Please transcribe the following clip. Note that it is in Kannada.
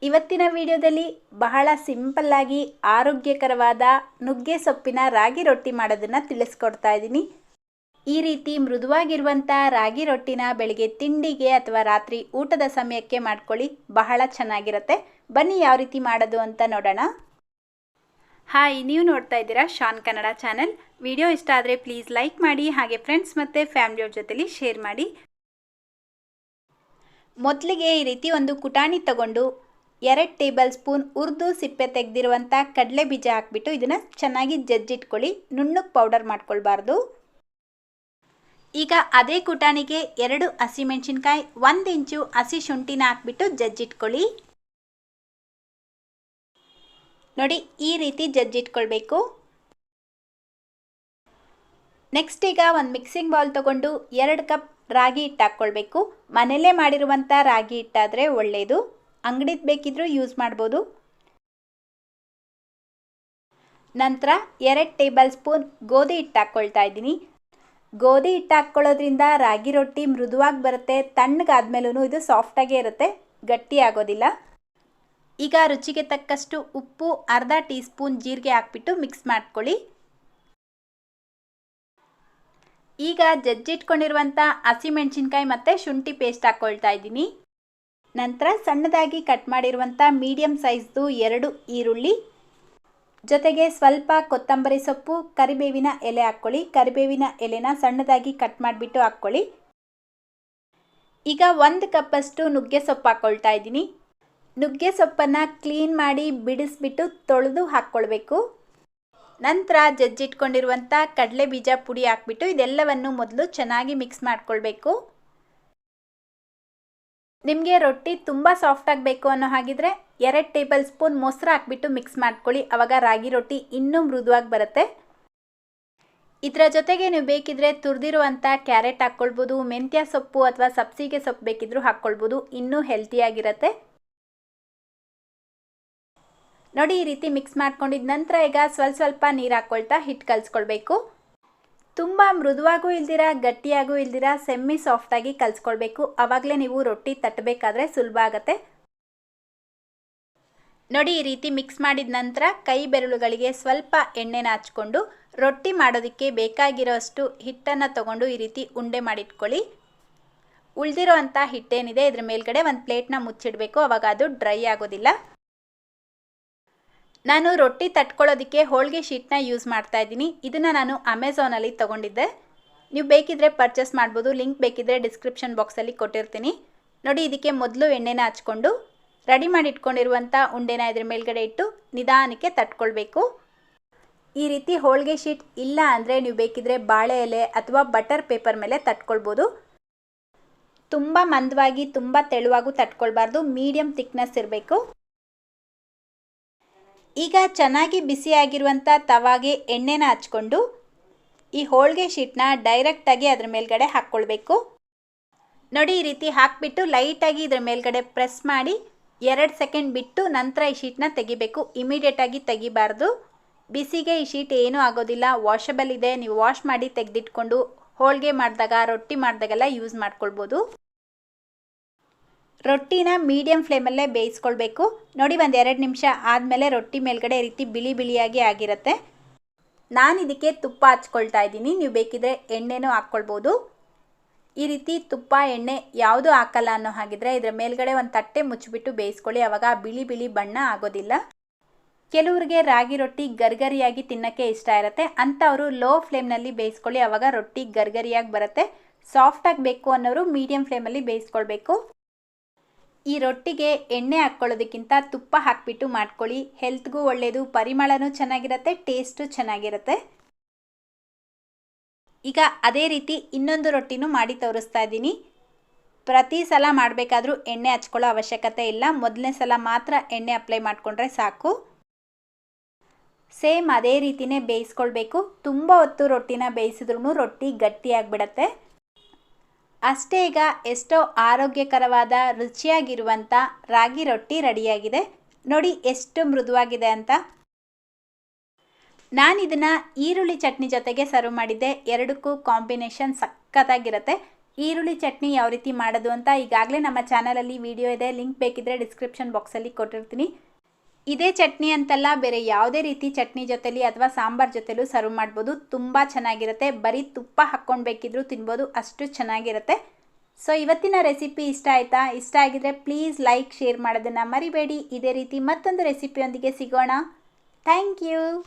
ಇವತ್ತಿನ ವಿಡಿಯೋದಲ್ಲಿ ಬಹಳ ಸಿಂಪಲ್ ಆಗಿ ಆರೋಗ್ಯಕರವಾದ ನುಗ್ಗೆ ಸೊಪ್ಪಿನ ರಾಗಿ ರೊಟ್ಟಿ ಮಾಡೋದನ್ನು ತಿಳಿಸ್ಕೊಡ್ತಾ ಇದ್ದೀನಿ. ಈ ರೀತಿ ಮೃದುವಾಗಿರುವಂಥ ರಾಗಿ ರೊಟ್ಟಿನ ಬೆಳಿಗ್ಗೆ ತಿಂಡಿಗೆ ಅಥವಾ ರಾತ್ರಿ ಊಟದ ಸಮಯಕ್ಕೆ ಮಾಡ್ಕೊಳ್ಳಿ, ಬಹಳ ಚೆನ್ನಾಗಿರುತ್ತೆ. ಬನ್ನಿ ಯಾವ ರೀತಿ ಮಾಡೋದು ಅಂತ ನೋಡೋಣ. ಹಾಯ್, ನೀವು ನೋಡ್ತಾ ಇದ್ದೀರಾ ಶಾನ್ ಕನ್ನಡ ಚಾನೆಲ್. ವಿಡಿಯೋ ಇಷ್ಟ ಆದರೆ ಪ್ಲೀಸ್ ಲೈಕ್ ಮಾಡಿ, ಹಾಗೆ ಫ್ರೆಂಡ್ಸ್ ಮತ್ತು ಫ್ಯಾಮಿಲಿಯವ್ರ ಜೊತೆಲಿ ಶೇರ್ ಮಾಡಿ. ಮೊದಲಿಗೆ ಈ ರೀತಿ ಒಂದು ಕುಟಾಣಿ ತಗೊಂಡು 2 ಟೇಬಲ್ ಸ್ಪೂನ್ ಹುರಿದು ಸಿಪ್ಪೆ ತೆಗೆದಿರುವಂಥ ಕಡಲೆ ಬೀಜ ಹಾಕ್ಬಿಟ್ಟು ಇದನ್ನು ಚೆನ್ನಾಗಿ ಜಜ್ಜಿಟ್ಕೊಳ್ಳಿ. ನುಣ್ಣಗೆ ಪೌಡರ್ ಮಾಡ್ಕೊಳ್ಬಾರ್ದು. ಈಗ ಅದೇ ಕುಟಾಣಿಗೆ 2 ಹಸಿಮೆಣಸಿನ್ಕಾಯಿ, 1 ಇಂಚು ಹಸಿ ಶುಂಠಿನ ಹಾಕ್ಬಿಟ್ಟು ಜಜ್ಜಿಟ್ಕೊಳ್ಳಿ. ನೋಡಿ, ಈ ರೀತಿ ಜಜ್ಜಿಟ್ಕೊಳ್ಬೇಕು. ನೆಕ್ಸ್ಟ್ ಈಗ ಒಂದು ಮಿಕ್ಸಿಂಗ್ ಬೌಲ್ ತಗೊಂಡು 2 ಕಪ್ ರಾಗಿ ಹಿಟ್ಟು ಹಾಕ್ಕೊಳ್ಬೇಕು. ಮನೆಯಲ್ಲೇ ಮಾಡಿರುವಂಥ ರಾಗಿ ಹಿಟ್ಟಾದರೆ ಒಳ್ಳೆಯದು, ಅಂಗಡಿದು ಬೇಕಿದ್ರೂ ಯೂಸ್ ಮಾಡ್ಬೋದು. ನಂತರ 2 ಟೇಬಲ್ ಸ್ಪೂನ್ ಗೋಧಿ ಹಿಟ್ಟು ಹಾಕ್ಕೊಳ್ತಾ ಇದ್ದೀನಿ. ಗೋಧಿ ಹಿಟ್ಟು ಹಾಕ್ಕೊಳ್ಳೋದ್ರಿಂದ ರಾಗಿ ರೊಟ್ಟಿ ಮೃದುವಾಗಿ ಬರುತ್ತೆ. ತಣ್ಣಗಾದ್ಮೇಲೂ ಇದು ಸಾಫ್ಟಾಗೇ ಇರುತ್ತೆ, ಗಟ್ಟಿ ಆಗೋದಿಲ್ಲ. ಈಗ ರುಚಿಗೆ ತಕ್ಕಷ್ಟು ಉಪ್ಪು, ಅರ್ಧ ಟೀ ಸ್ಪೂನ್ ಜೀರಿಗೆ ಹಾಕ್ಬಿಟ್ಟು ಮಿಕ್ಸ್ ಮಾಡ್ಕೊಳ್ಳಿ. ಈಗ ಜಜ್ಜಿಟ್ಕೊಂಡಿರುವಂಥ ಹಸಿಮೆಣಸಿನ್ಕಾಯಿ ಮತ್ತು ಶುಂಠಿ ಪೇಸ್ಟ್ ಹಾಕ್ಕೊಳ್ತಾ ಇದ್ದೀನಿ. ನಂತರ ಸಣ್ಣದಾಗಿ ಕಟ್ ಮಾಡಿರುವಂಥ ಮೀಡಿಯಮ್ ಸೈಜ್ದು 2 ಈರುಳ್ಳಿ, ಜೊತೆಗೆ ಸ್ವಲ್ಪ ಕೊತ್ತಂಬರಿ ಸೊಪ್ಪು, ಕರಿಬೇವಿನ ಎಲೆ ಹಾಕ್ಕೊಳ್ಳಿ. ಕರಿಬೇವಿನ ಎಲೆನ ಸಣ್ಣದಾಗಿ ಕಟ್ ಮಾಡಿಬಿಟ್ಟು ಹಾಕ್ಕೊಳ್ಳಿ. ಈಗ 1 ಕಪ್ಪಷ್ಟು ನುಗ್ಗೆ ಸೊಪ್ಪು ಹಾಕ್ಕೊಳ್ತಾ ಇದ್ದೀನಿ. ನುಗ್ಗೆ ಸೊಪ್ಪನ್ನು ಕ್ಲೀನ್ ಮಾಡಿ ಬಿಡಿಸ್ಬಿಟ್ಟು ತೊಳೆದು ಹಾಕ್ಕೊಳ್ಬೇಕು. ನಂತರ ಜಜ್ಜಿಟ್ಕೊಂಡಿರುವಂಥ ಕಡಲೆ ಬೀಜ ಪುಡಿ ಹಾಕ್ಬಿಟ್ಟು ಇದೆಲ್ಲವನ್ನು ಮೊದಲು ಚೆನ್ನಾಗಿ ಮಿಕ್ಸ್ ಮಾಡ್ಕೊಳ್ಬೇಕು. ನಿಮಗೆ ರೊಟ್ಟಿ ತುಂಬ ಸಾಫ್ಟಾಗಿ ಬೇಕು ಅನ್ನೋ ಹಾಗಿದ್ರೆ 2 ಟೇಬಲ್ ಸ್ಪೂನ್ ಮೊಸರು ಹಾಕ್ಬಿಟ್ಟು ಮಿಕ್ಸ್ ಮಾಡ್ಕೊಳ್ಳಿ. ಆವಾಗ ರಾಗಿ ರೊಟ್ಟಿ ಇನ್ನೂ ಮೃದುವಾಗಿ ಬರುತ್ತೆ. ಇದರ ಜೊತೆಗೆ ನೀವು ಬೇಕಿದ್ರೆ ತುರಿದಿರುವಂಥ ಕ್ಯಾರೆಟ್ ಹಾಕ್ಕೊಳ್ಬೋದು, ಮೆಂತ್ಯ ಸೊಪ್ಪು ಅಥವಾ ಸಬ್ಸಿಗೆ ಸೊಪ್ಪು ಬೇಕಿದ್ರೂ ಹಾಕ್ಕೊಳ್ಬೋದು, ಇನ್ನೂ ಹೆಲ್ತಿಯಾಗಿರುತ್ತೆ. ನೋಡಿ, ಈ ರೀತಿ ಮಿಕ್ಸ್ ಮಾಡ್ಕೊಂಡಿದ್ದ ನಂತರ ಈಗ ಸ್ವಲ್ಪ ನೀರು ಹಾಕ್ಕೊಳ್ತಾ ಹಿಟ್ಟು ಕಲಿಸ್ಕೊಳ್ಬೇಕು. ತುಂಬ ಮೃದುವಾಗೂ ಇಲ್ದಿರ ಗಟ್ಟಿಯಾಗೂ ಇಲ್ದಿರ ಸೆಮ್ಮಿ ಸಾಫ್ಟಾಗಿ ಕಲಿಸ್ಕೊಳ್ಬೇಕು. ಆವಾಗಲೇ ನೀವು ರೊಟ್ಟಿ ತಟ್ಟಬೇಕಾದ್ರೆ ಸುಲಭ ಆಗುತ್ತೆ. ನೋಡಿ, ಈ ರೀತಿ ಮಿಕ್ಸ್ ಮಾಡಿದ ನಂತರ ಕೈ ಬೆರಳುಗಳಿಗೆ ಸ್ವಲ್ಪ ಎಣ್ಣೆನ ಹಚ್ಕೊಂಡು ರೊಟ್ಟಿ ಮಾಡೋದಕ್ಕೆ ಬೇಕಾಗಿರೋಷ್ಟು ಹಿಟ್ಟನ್ನು ತಗೊಂಡು ಈ ರೀತಿ ಉಂಡೆ ಮಾಡಿಟ್ಕೊಳ್ಳಿ. ಉಳಿದಿರೋ ಅಂಥ ಹಿಟ್ಟೇನಿದೆ ಇದ್ರ ಮೇಲ್ಗಡೆ ಒಂದು ಪ್ಲೇಟ್ನ ಮುಚ್ಚಿಡಬೇಕು, ಆವಾಗ ಅದು ಡ್ರೈ ಆಗೋದಿಲ್ಲ. ನಾನು ರೊಟ್ಟಿ ತಟ್ಕೊಳ್ಳೋದಕ್ಕೆ ಹೋಳಿಗೆ ಶೀಟ್ನ ಯೂಸ್ ಮಾಡ್ತಾ ಇದ್ದೀನಿ. ಇದನ್ನು ನಾನು ಅಮೆಝಾನಲ್ಲಿ ತೊಗೊಂಡಿದ್ದೆ. ನೀವು ಬೇಕಿದ್ರೆ ಪರ್ಚೇಸ್ ಮಾಡ್ಬೋದು, ಲಿಂಕ್ ಬೇಕಿದ್ರೆ ಡಿಸ್ಕ್ರಿಪ್ಷನ್ ಬಾಕ್ಸಲ್ಲಿ ಕೊಟ್ಟಿರ್ತೀನಿ. ನೋಡಿ, ಇದಕ್ಕೆ ಮೊದಲು ಎಣ್ಣೆನ ಹಚ್ಕೊಂಡು ರೆಡಿ ಮಾಡಿ ಇಟ್ಕೊಂಡಿರುವಂಥ ಉಂಡೆನ ಇದ್ರ ಮೇಲ್ಗಡೆ ಇಟ್ಟು ನಿಧಾನಕ್ಕೆ ತಟ್ಕೊಳ್ಬೇಕು. ಈ ರೀತಿ ಹೋಳಿಗೆ ಶೀಟ್ ಇಲ್ಲ ಅಂದರೆ ನೀವು ಬೇಕಿದ್ರೆ ಬಾಳೆ ಎಲೆ ಅಥವಾ ಬಟರ್ ಪೇಪರ್ ಮೇಲೆ ತಟ್ಕೊಳ್ಬೋದು. ತುಂಬ ಮಂದವಾಗಿ ತುಂಬ ತೆಳುವಾಗೂ ತಟ್ಕೊಳ್ಬಾರ್ದು, ಮೀಡಿಯಮ್ ಥಿಕ್ನೆಸ್ ಇರಬೇಕು. ಈಗ ಚೆನ್ನಾಗಿ ಬಿಸಿಯಾಗಿರುವಂಥ ತವಾಗೆ ಎಣ್ಣೆನ ಹಚ್ಕೊಂಡು ಈ ಹೋಳಿಗೆ ಶೀಟ್ನ ಡೈರೆಕ್ಟಾಗಿ ಅದ್ರ ಮೇಲ್ಗಡೆ ಹಾಕ್ಕೊಳ್ಬೇಕು. ನೋಡಿ, ಈ ರೀತಿ ಹಾಕಿಬಿಟ್ಟು ಲೈಟಾಗಿ ಇದ್ರ ಮೇಲ್ಗಡೆ ಪ್ರೆಸ್ ಮಾಡಿ 2 ಸೆಕೆಂಡ್ ಬಿಟ್ಟು ನಂತರ ಈ ಶೀಟ್ನ ತೆಗಿಬೇಕು. ಇಮಿಡಿಯೇಟಾಗಿ ತೆಗಿಬಾರ್ದು. ಬಿಸಿಗೆ ಈ ಶೀಟ್ ಏನೂ ಆಗೋದಿಲ್ಲ, ವಾಷಬಲ್ ಇದೆ. ನೀವು ವಾಶ್ ಮಾಡಿ ತೆಗೆದಿಟ್ಕೊಂಡು ಹೋಳಿಗೆ ಮಾಡಿದಾಗ, ರೊಟ್ಟಿ ಮಾಡಿದಾಗೆಲ್ಲ ಯೂಸ್ ಮಾಡ್ಕೊಳ್ಬೋದು. ರೊಟ್ಟಿನ ಮೀಡಿಯಮ್ ಫ್ಲೇಮಲ್ಲೇ ಬೇಯಿಸ್ಕೊಳ್ಬೇಕು. ನೋಡಿ, 1-2 ನಿಮಿಷ ಆದಮೇಲೆ ರೊಟ್ಟಿ ಮೇಲ್ಗಡೆ ಈ ರೀತಿ ಬಿಳಿ ಬಿಳಿಯಾಗಿ ಆಗಿರುತ್ತೆ. ನಾನು ಇದಕ್ಕೆ ತುಪ್ಪ ಹಚ್ಕೊಳ್ತಾ ಇದ್ದೀನಿ, ನೀವು ಬೇಕಿದ್ರೆ ಎಣ್ಣೆನೂ ಹಾಕ್ಕೊಳ್ಬೋದು. ಈ ರೀತಿ ತುಪ್ಪ ಎಣ್ಣೆ ಯಾವುದೂ ಹಾಕಲ್ಲ ಅನ್ನೋ ಹಾಗಿದ್ರೆ ಇದರ ಮೇಲ್ಗಡೆ ಒಂದು ತಟ್ಟೆ ಮುಚ್ಚಿಬಿಟ್ಟು ಬೇಯಿಸ್ಕೊಳ್ಳಿ, ಆವಾಗ ಬಿಳಿ ಬಿಳಿ ಬಣ್ಣ ಆಗೋದಿಲ್ಲ. ಕೆಲವರಿಗೆ ರಾಗಿ ರೊಟ್ಟಿ ಗರ್ಗರಿಯಾಗಿ ತಿನ್ನೋಕ್ಕೆ ಇಷ್ಟ ಇರುತ್ತೆ, ಅಂಥವರು ಲೋ ಫ್ಲೇಮ್ನಲ್ಲಿ ಬೇಯಿಸ್ಕೊಳ್ಳಿ, ಆವಾಗ ರೊಟ್ಟಿ ಗರ್ಗರಿಯಾಗಿ ಬರುತ್ತೆ. ಸಾಫ್ಟಾಗಿ ಬೇಕು ಅನ್ನೋರು ಮೀಡಿಯಮ್ ಫ್ಲೇಮಲ್ಲಿ ಬೇಯಿಸ್ಕೊಳ್ಬೇಕು. ಈ ರೊಟ್ಟಿಗೆ ಎಣ್ಣೆ ಹಾಕ್ಕೊಳ್ಳೋದಕ್ಕಿಂತ ತುಪ್ಪ ಹಾಕ್ಬಿಟ್ಟು ಮಾಡ್ಕೊಳ್ಳಿ, ಹೆಲ್ತ್ಗೂ ಒಳ್ಳೆಯದು, ಪರಿಮಳನೂ ಚೆನ್ನಾಗಿರುತ್ತೆ, ಟೇಸ್ಟು ಚೆನ್ನಾಗಿರುತ್ತೆ. ಈಗ ಅದೇ ರೀತಿ ಇನ್ನೊಂದು ರೊಟ್ಟಿನೂ ಮಾಡಿ ತೋರಿಸ್ತಾ ಇದ್ದೀನಿ. ಪ್ರತಿ ಸಲ ಮಾಡಬೇಕಾದ್ರೂ ಎಣ್ಣೆ ಹಚ್ಕೊಳ್ಳೋ ಅವಶ್ಯಕತೆ ಇಲ್ಲ, ಮೊದಲನೇ ಸಲ ಮಾತ್ರ ಎಣ್ಣೆ ಅಪ್ಲೈ ಮಾಡಿಕೊಂಡ್ರೆ ಸಾಕು. ಸೇಮ್ ಅದೇ ರೀತಿಯೇ ಬೇಯಿಸ್ಕೊಳ್ಬೇಕು. ತುಂಬ ಹೊತ್ತು ರೊಟ್ಟಿನ ಬೇಯಿಸಿದ್ರೂ ರೊಟ್ಟಿ ಗಟ್ಟಿಯಾಗಿಬಿಡತ್ತೆ. ಅಷ್ಟೇ, ಈಗ ಎಷ್ಟೋ ಆರೋಗ್ಯಕರವಾದ ರುಚಿಯಾಗಿರುವಂಥ ರಾಗಿ ರೊಟ್ಟಿ ರೆಡಿಯಾಗಿದೆ. ನೋಡಿ ಎಷ್ಟು ಮೃದುವಾಗಿದೆ ಅಂತ. ನಾನು ಇದನ್ನು ಈರುಳ್ಳಿ ಚಟ್ನಿ ಜೊತೆಗೆ ಸರ್ವ್ ಮಾಡಿದ್ದೆ. ಎರಡಕ್ಕೂ ಕಾಂಬಿನೇಷನ್ ಸಖತ್ತಾಗಿರುತ್ತೆ. ಈರುಳ್ಳಿ ಚಟ್ನಿ ಯಾವ ರೀತಿ ಮಾಡೋದು ಅಂತ ಈಗಾಗಲೇ ನಮ್ಮ ಚಾನಲಲ್ಲಿ ವಿಡಿಯೋ ಇದೆ, ಲಿಂಕ್ ಬೇಕಿದ್ರೆ ಡಿಸ್ಕ್ರಿಪ್ಷನ್ ಬಾಕ್ಸಲ್ಲಿ ಕೊಟ್ಟಿರ್ತೀನಿ. ಇದೇ ಚಟ್ನಿ ಅಂತಲ್ಲ, ಬೇರೆ ಯಾವುದೇ ರೀತಿ ಚಟ್ನಿ ಜೊತೆಲಿ ಅಥವಾ ಸಾಂಬಾರ್ ಜೊತೆಲೂ ಸರ್ವ್ ಮಾಡ್ಬೋದು. ತುಂಬ ಚೆನ್ನಾಗಿರುತ್ತೆ. ಬರೀ ತುಪ್ಪ ಹಾಕ್ಕೊಂಡು ಬೇಕಿದ್ರೂ ತಿನ್ಬೋದು, ಅಷ್ಟು ಚೆನ್ನಾಗಿರುತ್ತೆ. ಸೊ ಇವತ್ತಿನ ರೆಸಿಪಿ ಇಷ್ಟ ಆಯಿತಾ? ಇಷ್ಟ ಆಗಿದ್ರೆ ಪ್ಲೀಸ್ ಲೈಕ್, ಶೇರ್ ಮಾಡೋದನ್ನು ಮರಿಬೇಡಿ. ಇದೇ ರೀತಿ ಮತ್ತೊಂದು ರೆಸಿಪಿಯೊಂದಿಗೆ ಸಿಗೋಣ. Thank you.